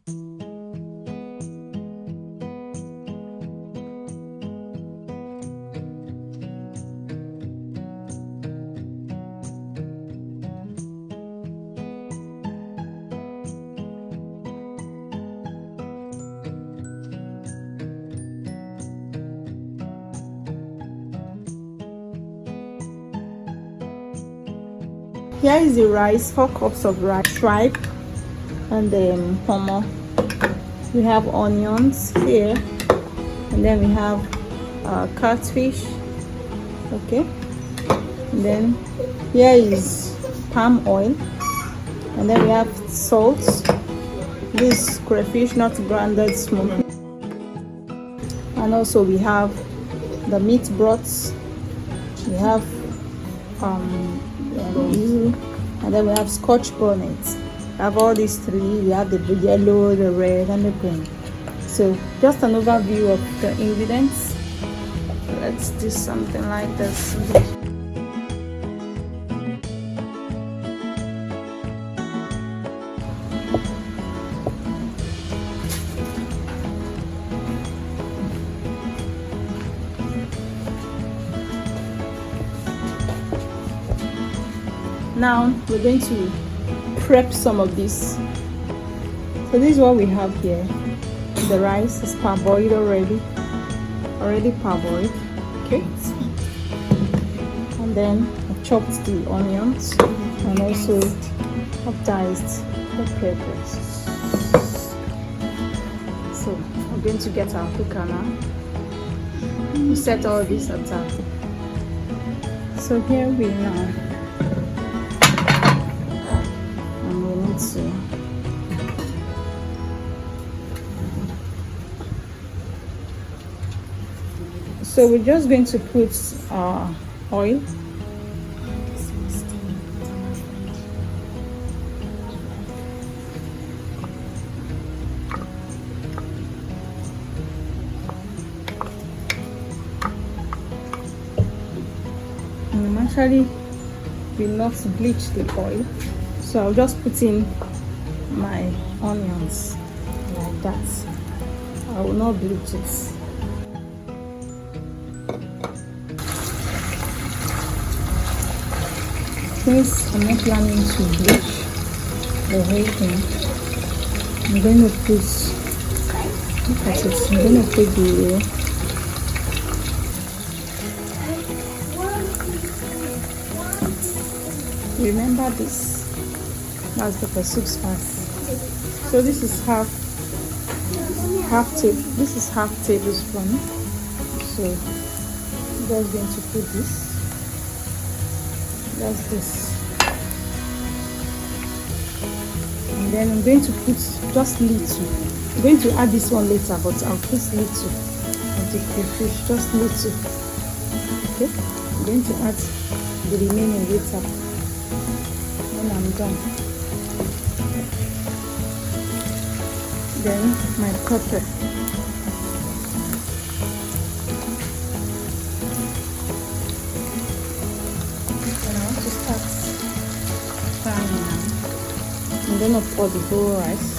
Here is the rice, 4 cups of rice, tripe, and then pomo. We have onions here, and then we have catfish. Okay, and then here is palm oil, and then we have salt. This crayfish, not grounded, smoky, and also we have the meat broths. We have and then we have scotch bonnet. We have all these three. We have the yellow, the red, and the green. So just an overview of the ingredients. Let's do something like this. Now we're going to prep some of this. So this is what we have here. The rice is parboiled already parboiled. Okay, and then I chopped the onions and also I've diced the peppers. So I'm going to get our cooker now. We set all this aside. So here we are. So we're just going to put oil. And I'm actually will not bleach the oil, so I'll just put in my onions like that. I will not bleach it. Since I'm not planning to bleach the whole thing, I'm going to put, look at it, I'm going to put the remember this, that's the soup spice. So this is half tablespoon. So I'm just going to put this. That's this, and then I'm going to put just little. I'm going to add this one later, but I'll put little of the crayfish, just little. Okay, I'm going to add the remaining later when I'm done. Then my pepper. I'm gonna pour the whole rice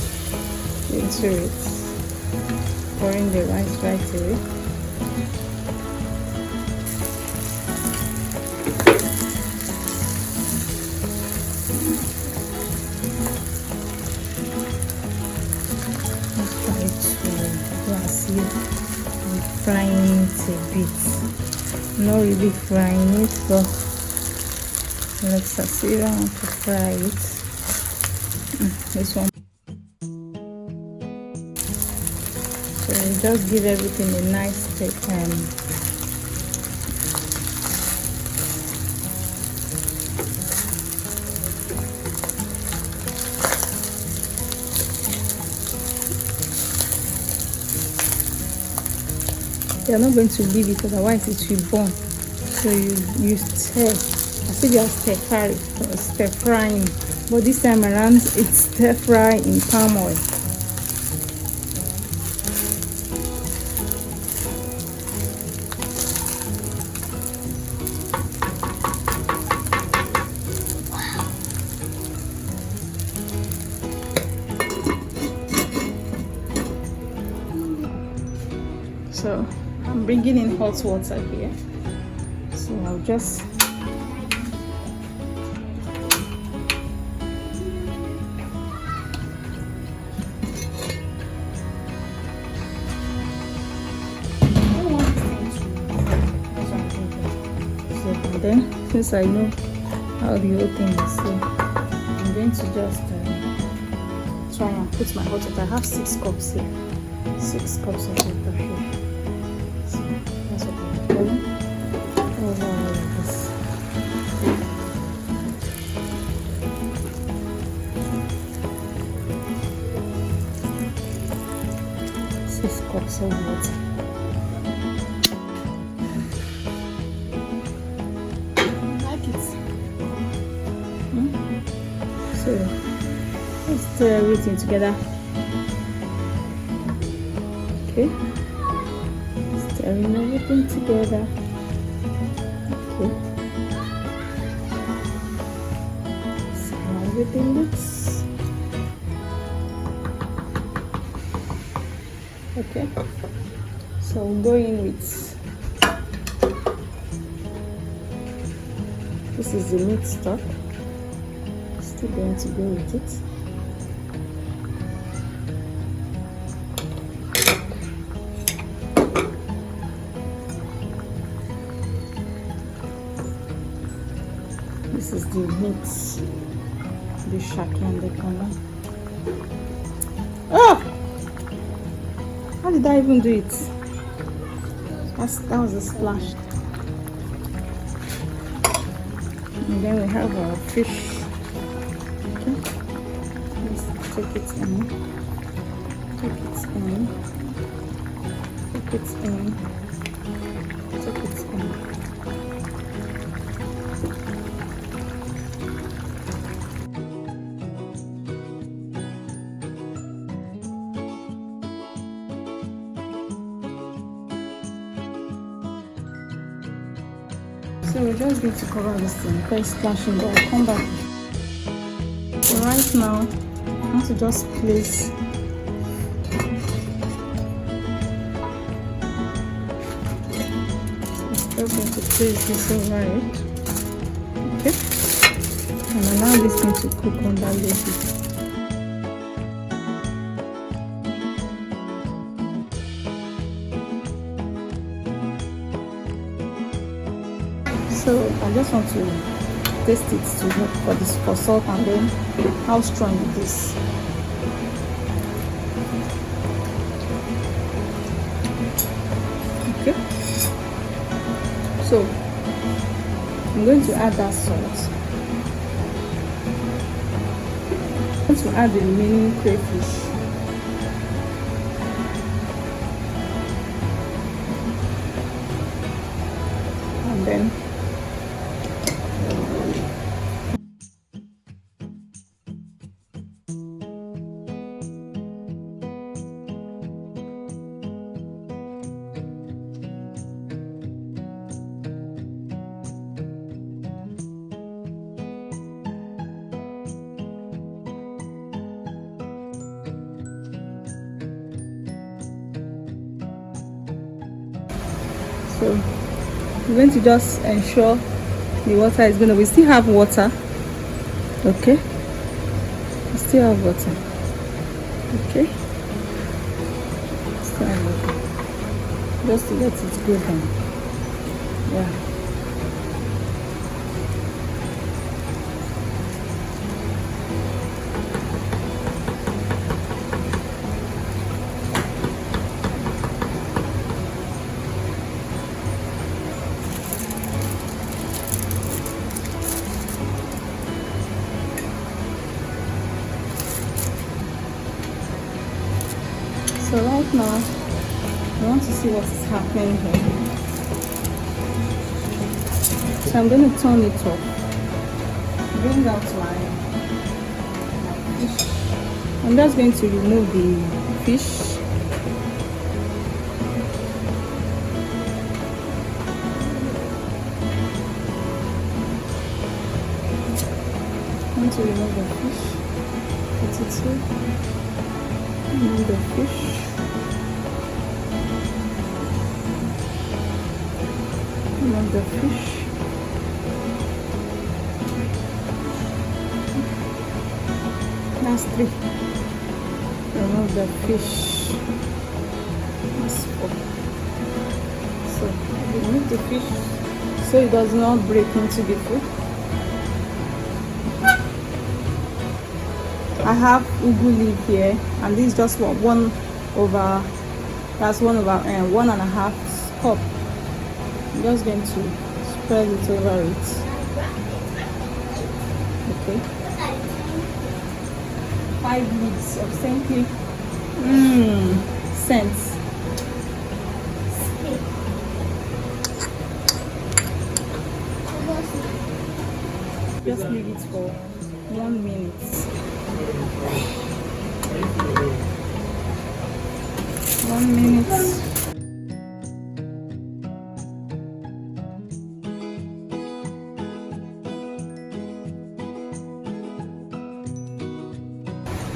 into it, pouring the rice right away. Try to glassy and frying it a bit. Not really frying it, but let's see. I want to fry it. This one. So you just give everything a nice you're not going to leave it, otherwise it will burn. So you stir, as if you're stir frying, but this time around it's stir fry in palm oil. So I'm bringing in hot water here. So I'll just and then since I know how the whole thing is, so I'm going to just try and put my hot water. I have 6 cups here, 6 cups of water here. So that's what I'm doing over all of this. Six cups of water. So let's stir everything together. Okay, stirring everything together. Okay, see how everything looks. Okay, so we'll go in with this is the meat stock. Still going to go with it. This is the meat, the shaki and the corner. Oh! How did I even do it? That was a splash. And then we have our fish. Let's take it in, take it in, take it in, take it in. So we're just going to cover this thing, first splashing, but I'll come back. So right now, I want to just place just going to place this over it. Okay, and allow this thing to cook under low heat. So I just want to taste it to look for this for salt and then how strong it is. Okay, so I'm going to add that salt. I'm going to add the remaining crayfish. And then so we're going to just ensure the water is going to, we still have water. Okay, we still have water. Okay, still have water. Just to let it go down. Yeah. So right now, I want to see what is happening here. So I'm going to turn it off. Bring out my fish. I'm just going to remove the fish. I'm going to remove the fish. Put it here. Remove the fish. Remove the fish. That's 3. Remove the fish. That's 4. So remove the fish so it does not break into the food. I have ugu leaf here, and this is just 1 over. That's 1.5 cup. I'm just going to spread it over it. Okay. 5 leaves of simply scents. Just leave it for 1 minute. 1 minute.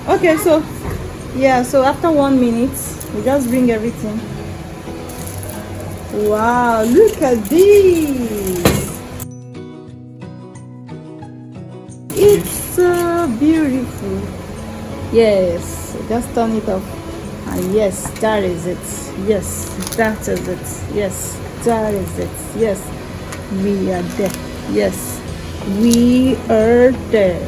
Okay, so yeah, so after 1 minute, we just bring everything. Wow, look at this! It's so beautiful. Yes, just turn it off. And yes, that is it. Yes, that is it. Yes, that is it. Yes, we are there. Yes, we are there.